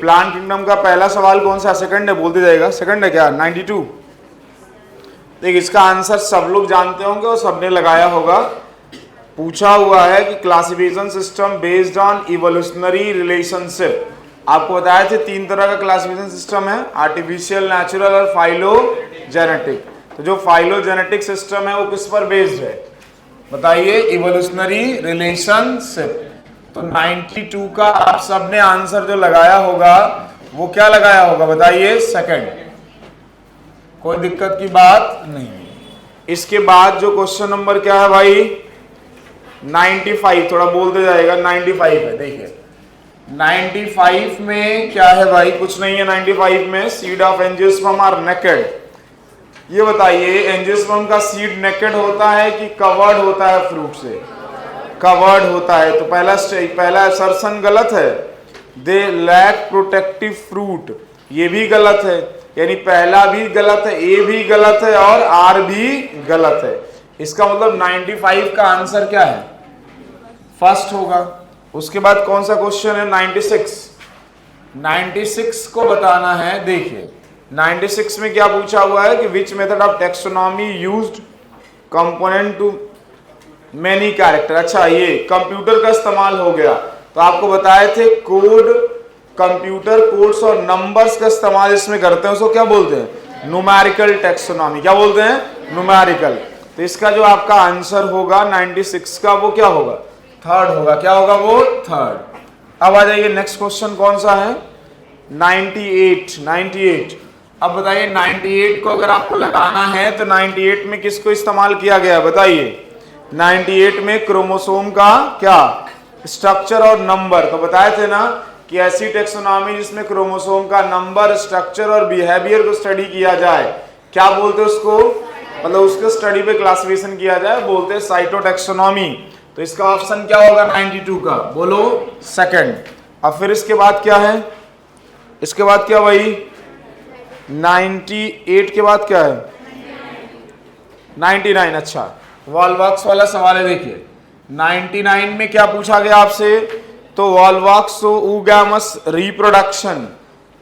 Plant kingdom का पहला सवाल कौन सा सेकंड है, बोलते जाएगा। सेकंड है क्या, 92। देख इसका आंसर सब लोग जानते होंगे और सबने लगाया होगा। पूछा हुआ है कि classification system based on evolutionary relationship. आपको बताया थे 3 तरह का क्लासिफिकेशन सिस्टम है, आर्टिफिशियल, नेचुरल और फाइलोजेनेटिक। तो जो फाइलोजेनेटिक सिस्टम है वो किस पर बेस्ड है बताइए, इवोल्यूशनरी रिलेशनशिप। तो 92 का आप सबने आंसर जो लगाया होगा वो क्या लगाया होगा बताइए, सेकंड। कोई दिक्कत की बात नहीं। इसके बाद जो क्वेश्चन नंबर क्या है भाई, 95, थोड़ा बोलते जाएगा। 95 है, देखिए 95 में क्या है भाई, कुछ नहीं है। 95 में seed of angiosperm are naked. ये बताइए एंजियोस्पर्म का सीड नेकेड होता है कि कवर्ड होता है फ्रूट से, कवर्ड होता है। तो पहला असर्शन गलत है, दे लैक प्रोटेक्टिव फ्रूट, ये भी गलत है। यानी पहला भी गलत है, ए भी गलत है और आर भी गलत है। इसका मतलब 95 का आंसर क्या है, फर्स्ट होगा। उसके बाद कौन सा क्वेश्चन है, 96। 96 को बताना है। देखिए 96 में क्या पूछा हुआ है कि which method of taxonomy used component to many character. अच्छा ये कंप्यूटर का इस्तेमाल हो गया। तो आपको बताए थे कोड, कंप्यूटर कोड्स और नंबर्स का इस्तेमाल इसमें करते हैं, उसको क्या बोलते हैं, न्यूमेरिकल टेक्सोनॉमी। क्या बोलते हैं, न्यूमेरिकल। तो इसका जो आपका आंसर होगा 96 का वो क्या होगा, थर्ड होगा। क्या होगा वो, थर्ड। अब आ जाइए नेक्स्ट क्वेश्चन कौन सा है, 98। अब बताइए 98 को अगर आपको लगाना है तो 98 में किसको इस्तेमाल किया गया बताइए। 98 में क्रोमोसोम का क्या स्ट्रक्चर और नंबर। तो बताए थे ना कि ऐसी टेक्सोनॉमी जिसमें क्रोमोसोम का नंबर, स्ट्रक्चर और बिहेवियर को स्टडी किया जाए, क्या बोलते हैं उसको, मतलब उसके स्टडी पे क्लासिफिकेशन किया जाए, बोलते हैं साइटोटेक्सोनॉमी। तो इसका ऑप्शन क्या होगा 92 का, बोलो सेकंड। अब फिर इसके बाद क्या है, इसके बाद क्या भाई, 98 के बाद क्या है, 99। अच्छा वॉल्वॉक्स वाला सवाल है। देखिए 99 में क्या पूछा गया आपसे, तो वॉल्वॉक्स ऊगैमस रिप्रोडक्शन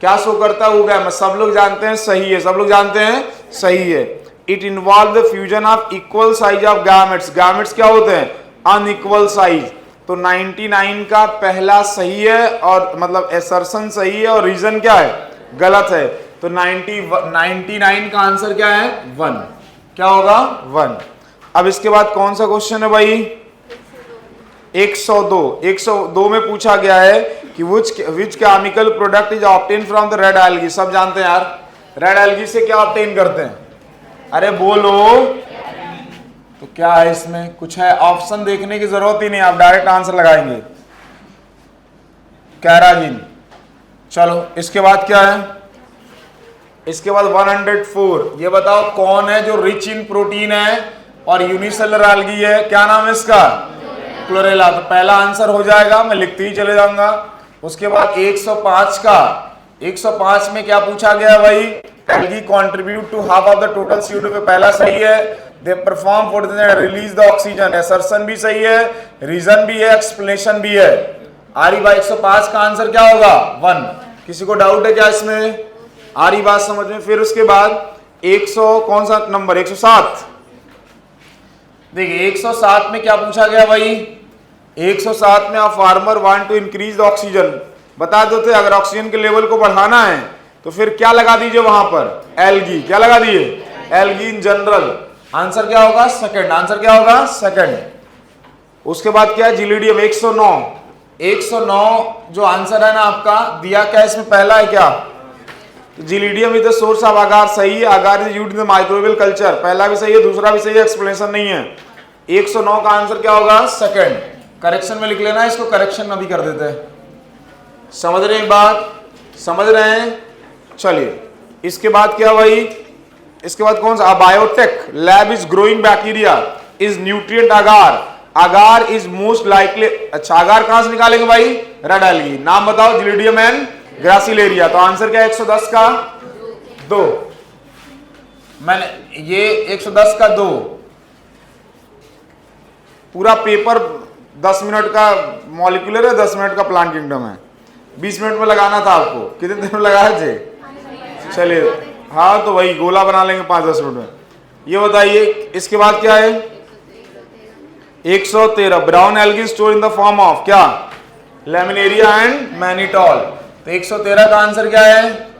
क्या शो करता है, ऊगैमस। सब लोग जानते हैं सही है, सब लोग जानते हैं सही है। It involve the fusion of equal size of gametes. Gametes क्या होते हैं, अनइक्वल साइज। तो 99 का पहला सही है और मतलब एसर्शन सही है और रीजन क्या है, गलत है। तो 99 का आंसर क्या है, 1। क्या होगा, 1। अब इसके बाद कौन सा क्वेश्चन है भाई, 102 में पूछा गया है कि which chemical product is obtain from the red algae. सब जानते हैं यार, रेड एल्गी से क्या ऑब्टेन करते हैं, अरे बोलो। तो क्या है इसमें, कुछ है, ऑप्शन देखने की जरूरत ही नहीं, आप डायरेक्ट आंसर लगाएंगे, कैराजिन। चलो इसके बाद क्या है, इसके बाद 104। ये बताओ कौन है जो रिच इन प्रोटीन है और यूनिसेलुलर एल्गी है, क्या नाम है इसका, क्लोरेला। तो पहला आंसर हो जाएगा, मैं लिखते ही चले जाऊंगा। उसके बाद 105 का, 105 में क्या पूछा गया भाई, algae contribute to half of the total CO2 पे पहला सही है। They perform photosynthesis release the oxygen, assertion भी सही है, रीजन भी है, एक्सप्लेनेशन भी है। आरी बात 105 का आंसर क्या होगा, 1। किसी को डाउट है क्या इसमें, आ रही बात समझ में। फिर उसके बाद 100 कौन सा नंबर, 107। देखिए 107 में क्या पूछा गया भाई, 107 में आप farmer want to increase the oxygen. बता दो थे अगर ऑक्सीजन के लेवल को बढ़ाना है तो फिर क्या लगा दीजिए वहां पर, एल्गी। क्या लगा दिए, एल्गी इन जनरल। आंसर क्या होगा, सेकंड। आंसर क्या होगा, सेकंड। उसके बाद क्या है, जिलिडियम 109 जो आंसर है ना आपका दिया, क्या इसमें पहला है क्या, Gelidium is the source of agar. सही है, agar is used in the microbial culture. पहला भी सही है, दूसरा भी सही है, एक्सप्लेनेशन नहीं है। 109 का आंसर क्या होगा, सेकंड। करेक्शन में लिख लेना, इसको करेक्शन में भी कर देते हैं। समझ रहे हैं बात, समझ रहे हैं। चलिए इसके बाद क्या भाई, इसके बाद कौन सा, biotech lab is growing bacteria is nutrient agar. Agar is most likely. अच्छा अगार कहां से निकालेंगे भाई, रेड एल्गी। नाम बताओ, जिलिडियम एंड ग्रासिलेरिया। तो आंसर क्या है, 110 का 2। मैंने ये 110 का 2 पूरा पेपर 10 मिनट का मॉलिक्यूलर है, 10 मिनट का प्लांट किंगडम है। 20 मिनट में लगाना था आपको, कितने दिन में लगाए थे? चलिए हाँ, तो वही गोला बना लेंगे 5-10 मिनट में। ये बताइए इसके बाद क्या है? 113 brown algae store in the form of क्या? Laminaria and mannitol. तो 113 का आंसर क्या है?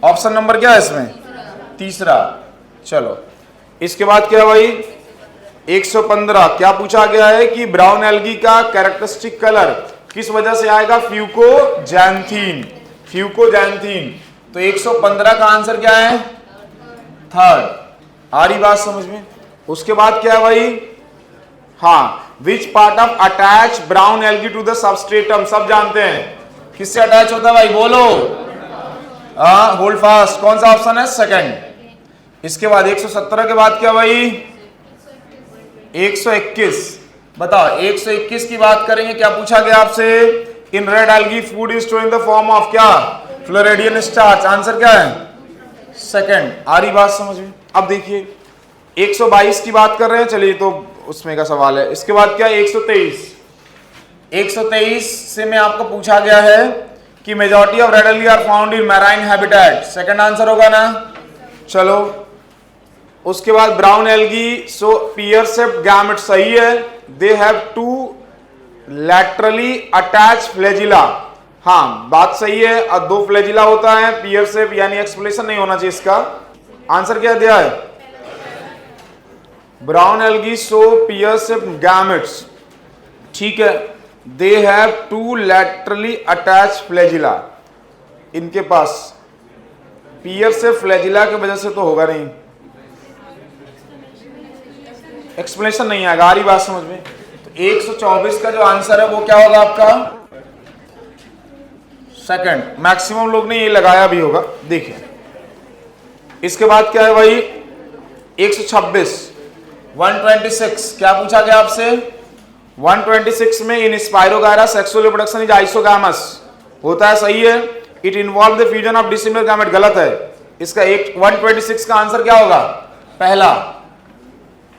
ऑप्शन नंबर क्या है इसमें? तीसरा। चलो इसके बाद क्या है भाई? 115 क्या पूछा गया है कि ब्राउन एल्गी का कैरेक्टरिस्टिक कलर किस वजह से आएगा? फ्यूकोजैंथीन। फ्यूकोजैंथीन। तो 115 का आंसर क्या है? थर्ड। आ रही बात समझ में? उसके बाद क्या है भाई? हाँ, which part of attach brown algae to the substratum, सब जानते हैं किससे अटैच होता है भाई? बोलो। Hold fast. कौन सा ऑप्शन है? सेकंड। इसके बाद 117 के बाद क्या भाई? 121। बताओ 121 की बात करेंगे, क्या पूछा गया आपसे? In red algae food is stored in the form of क्या? Floridean starch. आंसर क्या है? सेकंड। आ रही बात समझ में? अब देखिए 122 की बात कर रहे हैं, चलिए तो उसमें का सवाल है। इसके बाद क्या? 123। 123 से में आपको पूछा गया है कि majority of red algae are found in marine habitat. Second answer होगा ना? चलो उसके बाद brown algae so pear shaped gamete, सही है। They have 2 laterally attach flagella. हाँ बात सही है, और 2 फ्लैजिला होता है पियर शेप, यानी एक्सप्लेनेशन नहीं होना चाहिए इसका। आंसर क्या दिया है? Brown algae so pear shaped gametes, ठीक है। They have 2 laterally attach flagella. इनके पास पियर से फ्लैजिला की वजह से तो होगा नहीं, एक्सप्लेनेशन नहीं आएगा। आ रही बात समझ में? तो 124 का जो आंसर है वो क्या होगा आपका? सेकंड। मैक्सिमम लोग ने ये लगाया भी होगा, देखिए। इसके बाद क्या है भाई? 126 126 क्या पूछा गया आपसे? 126 में इन स्पाइरोगायरा सेक्सुअल रिप्रोडक्शन इज आइसोगामस होता है, सही है। It involve the fusion of dissimilar gamete, गलत है। इसका 126 का आंसर क्या होगा? पहला।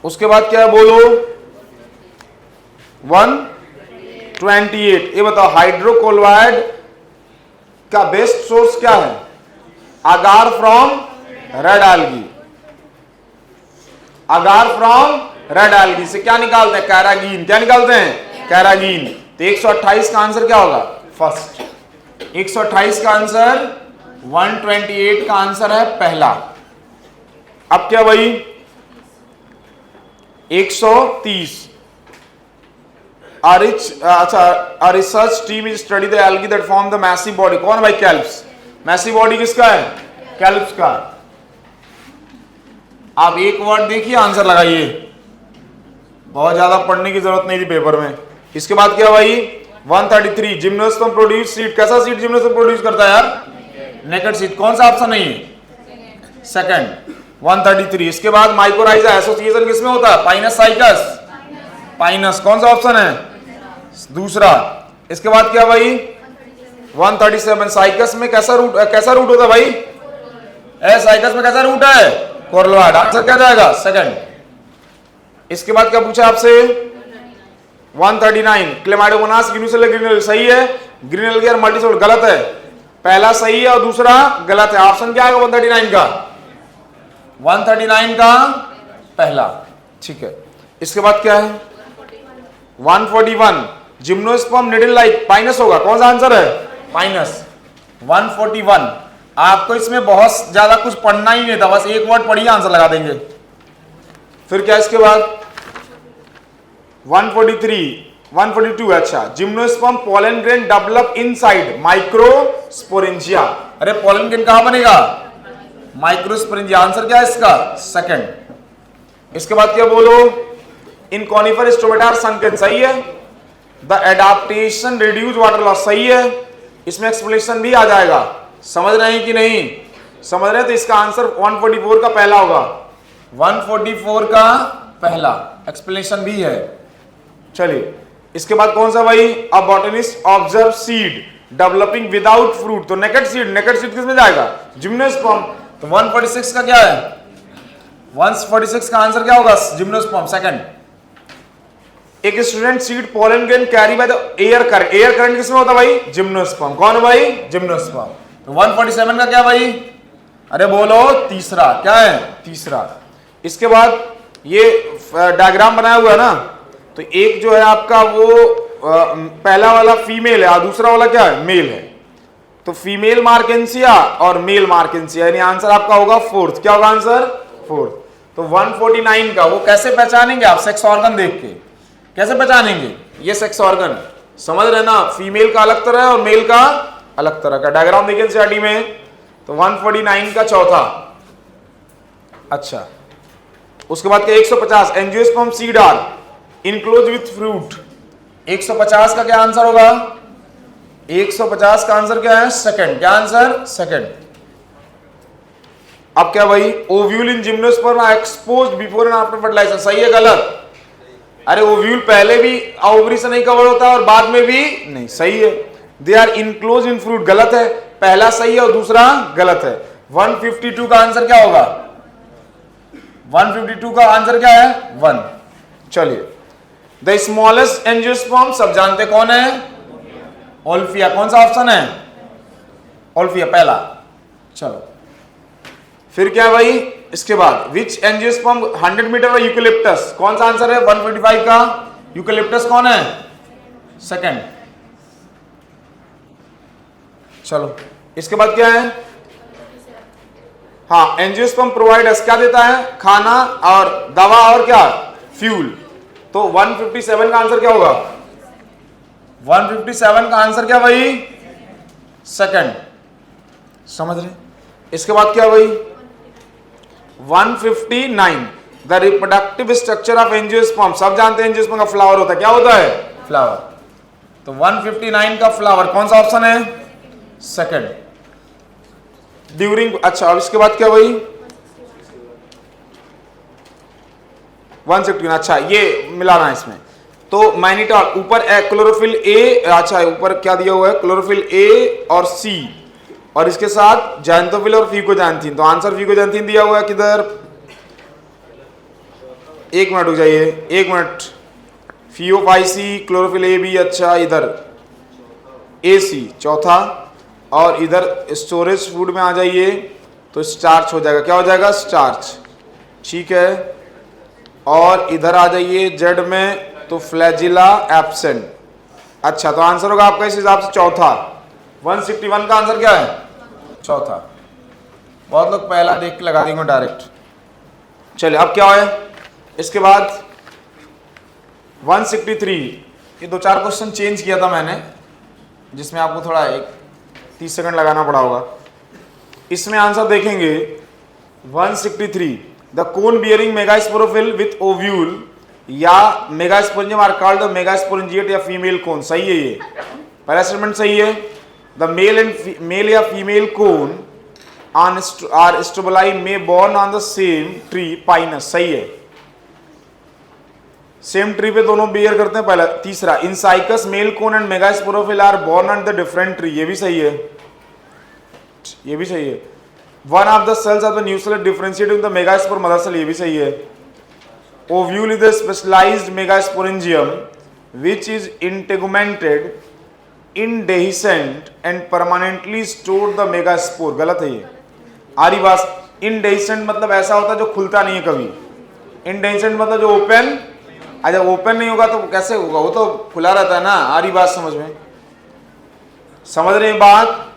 उसके बाद क्या है बोलो? 128। ये बताओ हाइड्रोकोलोराइड का बेस्ट सोर्स क्या है? Agar from red algae. Agar from red algae से क्या निकालते हैं? कैरागीन। क्या निकालते हैं? कैरागीन। तो 128 का आंसर क्या होगा? फर्स्ट। 128 का आंसर 128 का आंसर है पहला। अब क्या भाई? 130 अच्छा, research team is study the algae that form the massive body. कौन भाई? कैल्प्स। मैसिव बॉडी किसका है? कैल्प्स का। आप एक वर्ड देखिए, आंसर लगाइए, बहुत ज्यादा पढ़ने की जरूरत नहीं थी पेपर में। इसके बाद क्या भाई? 133 जिम्नोस्पर्म प्रोड्यूस सीड। कैसा सीड जिम्नोस्पर्म प्रोड्यूस करता है यार? Naked seed. कौन सा ऑप्शन नहीं है? सेकंड। 133। इसके बाद माइकोराइजा एसोसिएशन किसमें होता है? Pinus cycas. पाइनस। कौन सा ऑप्शन है? दूसरा। इसके बाद क्या भाई? 137 साइकस में कैसा रूट होता है भाई? साइकस में कैसा रूट है? कोरलोइड। आंसर क्या जाएगा? सेकंड। इसके बाद क्या पूछा आपसे? 139 क्लेमाइडोमोनास यूनिसेलुलर ग्रेन्यूल, सही है। ग्रेन्यूल और मल्टीसेलुलर, गलत है। पहला सही है और दूसरा गलत है। ऑप्शन क्या आएगा 139 का? 139 का पहला, ठीक है। इसके बाद क्या है? 141 जिम्नोस्पर्म निडल लाइक, पाइनस होगा। कौन सा आंसर है? पाइनस। 141। आपको इसमें बहुत ज्यादा कुछ पढ़ना ही नहीं था, बस एक वर्ड पढ़िए, आंसर लगा देंगे। फिर क्या इसके बाद? 143 142 अच्छा, gymnosperm pollen grain develop inside microsporangia. अरे पोलन ग्रेन कहां बनेगा? माइक्रोस्पोरेंजिया। आंसर क्या है इसका? सेकंड। इसके बाद क्या बोलो? इन कॉनिफर स्ट्रोमेटा संकेत, सही है। The adaptation reduce water loss, सही है। इसमें एक्सप्लेनेशन भी आ जाएगा। समझ रहे हैं कि नहीं? समझ रहे हैं तो इसका आंसर 144 का पहला होगा। 144 का पहला एक्सप्लेनेशन भी है। चलिए इसके बाद कौन सा भाई? A botanist observe seed developing without fruit, तो नेकेड सीड। नेकेड सीड किसमें जाएगा? जिम्नोस्पर्म। तो 146 का क्या है? 146 का आंसर क्या होगा? जिम्नोस्पर्म। सेकंड। एक student seed pollen grain carry by the air current. Air current किसमें होता है भाई? जिम्नोस्पर्म। कौन है भाई? जिम्नोस्पर्म। तो 147 का क्या भाई? अरे बोलो तीसरा। क्या है? तीसरा। इसके बाद ये डायग्राम बनाया हुआ है ना, तो एक जो है आपका वो पहला वाला फीमेल है और दूसरा वाला क्या है? मेल है। तो फीमेल मार्केंसिया और मेल मार्केंसिया, यानी आंसर आपका होगा फोर्थ। क्या होगा आंसर? फोर्थ। तो 149 का वो कैसे पहचानेंगे आप? सेक्स ऑर्गन देख के कैसे पहचानेंगे? ये सेक्स ऑर्गन समझ रहे ना, फीमेल का अलग तरह है और मेल का अलग तरह का। डायग्राम देखिए एनसीईआरटी में। तो 149 का चौथा। अच्छा, उसके बाद क्या? 150 angiosperm seed are enclose with fruit. 150 का क्या आंसर होगा? 150 का आंसर क्या है? सेकंड। क्या आंसर? सेकंड। अब क्या भाई? Ovule in gymnosperm are exposed before and after fertilisation. सही है गलत? अरे ओव्यूल पहले भी ओवरी से नहीं कवर होता और बाद में भी नहीं। सही है। They are enclose in fruit. गलत है। पहला सही है और दूसरा गलत है। 152 का आंसर क्या होगा? 152 का आंसर क्या है? 1। चलिए, द स्मॉलेस्ट एंजियोस्पर्म सब जानते कौन है? ओल्फिया। कौन सा ऑप्शन है? ओल्फिया पहला। चलो, फिर क्या भाई? इसके बाद विच एंजियोस्पर्म 100 मीटर और यूकेलिप्टस। कौन सा आंसर है 155 का? यूकेलिप्टस कौन है? सेकंड। चलो, इसके बाद क्या है? हाँ, एंजियोस्पर्म प्रोवाइडर्स क्या देता है? खाना और दवा और क्या? फ्यूल। तो 157 का आंसर क्या होगा? 157 का आंसर क्या भाई? सेकंड। समझ रहे? इसके बाद क्या भाई? 159 the reproductive structure of angiosperm. सब जानते हैं एंजियोस्पर्म का फ्लावर होता है। क्या होता है? फ्लावर। तो 159 का फ्लावर कौन सा ऑप्शन है? सेकंड। ड्यूरिंग। अच्छा, अब इसके बाद क्या भाई? 160। अच्छा, ये मिलाना है इसमें। तो मैनिटॉल ऊपर क्लोरोफिल ए। अच्छा, ऊपर क्या दिया हुआ है? क्लोरोफिल ए और सी, और इसके साथ जैंथोफिल और फिकोजैंथीन। तो आंसर फिकोजैंथीन दिया हुआ है किधर? एक मिनट रुक जाइए, एक minute. Phaeophyceae, chlorophyll A B. अच्छा, इधर ए सी चौथा, और इधर स्टोरेज फूड में आ जाइए तो स्टार्च हो जाएगा। क्या हो जाएगा? स्टार्च। ठीक है। और इधर आ जाइए जेड में तो फ्लैजिला एब्सेंट। अच्छा, तो आंसर होगा आपका इस हिसाब से चौथा। 161 का आंसर क्या है? चौथा। बहुत लोग पहला देख के लगा देंगे डायरेक्ट। चलिए, अब क्या है? इसके बाद 163। ये 2-4 क्वेश्चन चेंज किया था मैंने, जिसमें आपको थोड़ा 30 सेकंड लगाना पड़ा होगा। इसमें आंसर देखेंगे 163 the cone bearing megasporophyll with ovule या मेगास्पोरेंजियम आर कॉल्ड द मेगास्पोरेंजिएट या फीमेल कोन। सही है ये पहला स्टेटमेंट। सही है। द मेल या female cone on are strobili में borne on the same tree Pinus. सही है। सेम ट्री पे दोनों बियर करते हैं। पहला। तीसरा, in Cycas male cone and megasporophyll are borne on the different tree. ये भी सही है। ये भी सही है। One of the cells of the nucleus differentiating the megaspore mother cell. ये भी सही है। Ovule is the specialised megasporangium which is integumented indehiscent and permanently store the megaspore. गलत है ये। आरी बात। इनडेhiscent मतलब ऐसा होता है जो खुलता नहीं है कभी। इनडेhiscent मतलब जो ओपन। अच्छा, ओपन नहीं होगा तो कैसे होगा? वो तो खुला रहता है ना। आरी बात समझ में? समझ रहे हैं बात?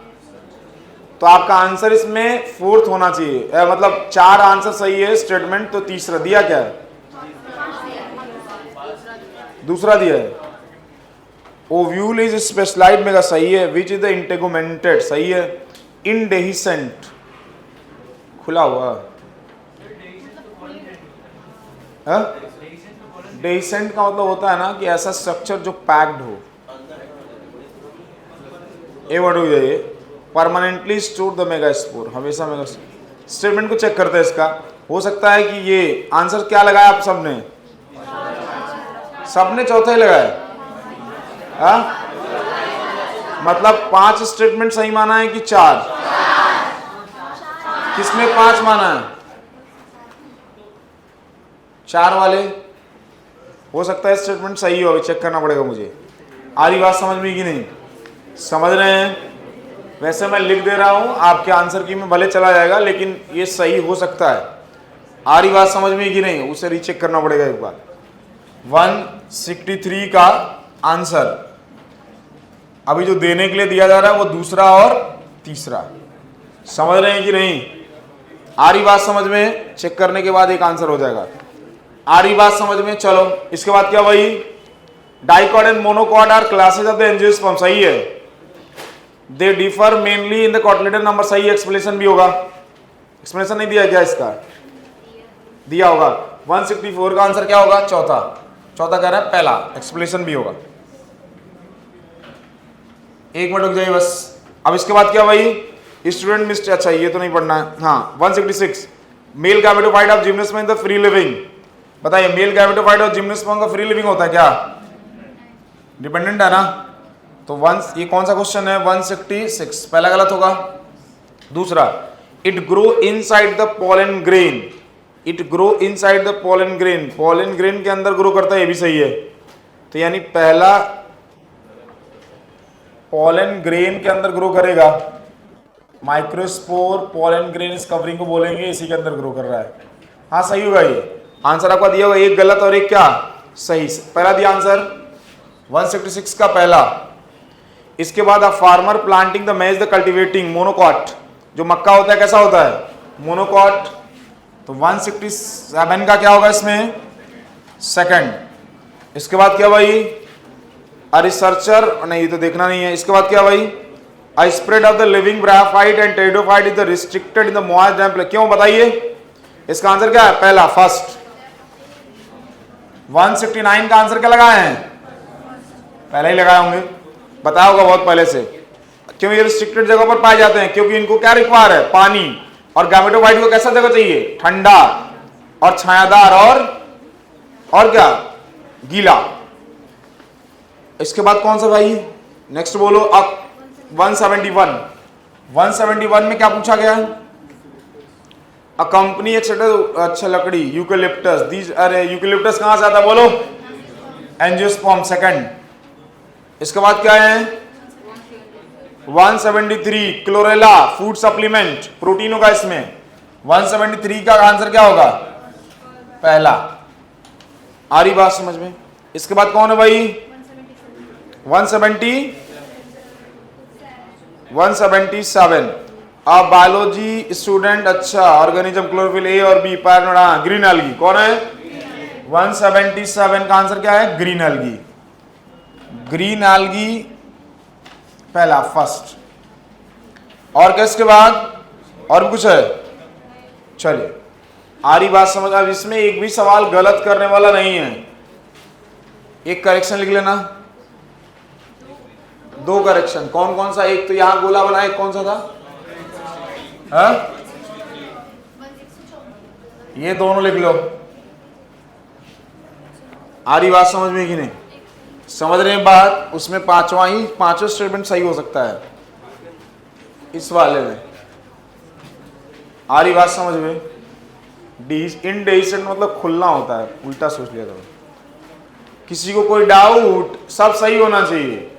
तो आपका आंसर इसमें फोर्थ होना चाहिए। मतलब 4 आंसर सही है स्टेटमेंट। तो तीसरा दिया क्या है? दूसरा दिया है। Ovule is specialised mega. सही है। Which is the integumented. सही है। इनडेhiscent खुला हुआ। डेhiscent का मतलब होता है ना कि ऐसा स्ट्रक्चर जो पैक्ड हो। ए वर्ड हो जाइए। Permanently store the megaspore. हमेशा मेगा। स्टेटमेंट को चेक करते हैं इसका। हो सकता है कि ये आंसर क्या लगाया आप सबने? सबने चौथा ही लगाया। मतलब 5 स्टेटमेंट सही माना है कि 4? किसने 5 माना है? 4 वाले हो सकता है स्टेटमेंट सही हो, अभी चेक करना पड़ेगा मुझे। आ रही बात समझ में कि नहीं? समझ रहे हैं? वैसे मैं लिख दे रहा हूं, आपके आंसर की में भले चला जाएगा, लेकिन ये सही हो सकता है। आ रही बात समझ में कि नहीं, उसे रीचेक करना पड़ेगा एक बार। 163 का आंसर अभी जो देने के लिए दिया जा रहा है वो दूसरा और तीसरा। समझ रहे हैं कि नहीं? आ रही बात समझ में? चेक करने के बाद एक आंसर हो जाएगा। आ रही बात समझ में? चलो इसके बाद क्या भाई? Dicot and monocot are classes of the angiosperm, सही है। They differ mainly in the cotyledon number, सही। एक्सप्लेनेशन भी होगा, एक्सप्लेनेशन नहीं दिया क्या इसका? दिया होगा। 164 का आंसर क्या होगा? चौथा। चौथा कह रहा है पहला, एक्सप्लेनेशन भी होगा। एक मिनट रुक जाइए बस। अब इसके बाद क्या भाई? स्टूडेंट मिस्टर, अच्छा ये तो नहीं पढ़ना है। हाँ 166 male gametophyte of gymnosperm in the free living. बताइए मेल गैमेटोफाइट ऑफ जिम्नोस्पर्म का फ्री लिविंग होता है क्या? डिपेंडेंट है ना। तो ये कौन सा क्वेश्चन है? 166 पहला गलत होगा। दूसरा, it grow inside the pollen grain. It grow inside the pollen grain, pollen grain के अंदर ग्रो करता है, ये भी सही है। तो यानी पहला पोलन ग्रेन के अंदर ग्रो करेगा। माइक्रोस्पोर पोलन ग्रेन इस कवरिंग को बोलेंगे, इसी के अंदर ग्रो कर रहा है। हाँ सही होगा ये आंसर आपका दिया होगा, एक गलत और एक क्या सही। पहला दिया आंसर 166 का पहला। इसके बाद अ फार्मर प्लांटिंग द मेज द कल्टिवेटिंग मोनोकॉट, जो मक्का होता है कैसा होता है? मोनोकॉट। तो 167 का क्या होगा इसमें? सेकंड। इसके बाद क्या भाई? अ रिसर्चर, नहीं ये तो देखना नहीं है। इसके बाद क्या भाई? A spread of the living bryophyte and pteridophyte is the restricted in the moist damp place. क्यों बताइए? इसका आंसर क्या है? पहला, फर्स्ट। 169 का आंसर क्या लगाए हैं? पहले ही लगाए होंगे, बताया होगा बहुत पहले से। क्यों ये रिस्ट्रिक्टेड जगह पर पाए जाते हैं? क्योंकि इनको क्या रिक्वायर है? पानी। और गैमेटोफाइट को कैसा जगह चाहिए? ठंडा और छायादार और क्या? गीला। इसके बाद कौन सा भाई? नेक्स्ट बोलो। अब 171 में क्या पूछा गया? अ कंपनी एक्सेट्रा, अच्छा लकड़ी, यूकेलिप्टस। दीज, अरे यूकेलिप्टस कहां से आता है बोलो? Angiosperm, second. इसके बाद क्या है? 173 क्लोरेला फूड सप्लीमेंट, प्रोटीन होगा इसमें। 173 का आंसर क्या होगा? पहला। आ रही बात समझ में? इसके बाद कौन है भाई? 177 अ बायोलॉजी स्टूडेंट, अच्छा ऑर्गेनिज्म, क्लोरोफिल ए और बी, पायरनोडा, ग्रीन एल्गी। कौन है? 177 का आंसर क्या है? Green algae. ग्रीन एल्गी पहला, फर्स्ट। और किसके बाद और कुछ है? चलिए आ रही बात समझ। अब इसमें एक भी सवाल गलत करने वाला नहीं है। एक करेक्शन लिख लेना, दो करेक्शन। कौन कौन सा? एक तो यहां गोला बना, एक कौन सा था? ये दोनों लिख लो। आ रही बात समझ में कि नहीं? समझ रहे हैं बात? उसमें पांचों स्टेटमेंट सही हो सकता है इस वाले में। आ रही बात समझ में? इनडेसिडेंट मतलब खुलना होता है, उल्टा सोच लिया था। किसी को कोई डाउट? सब सही होना चाहिए।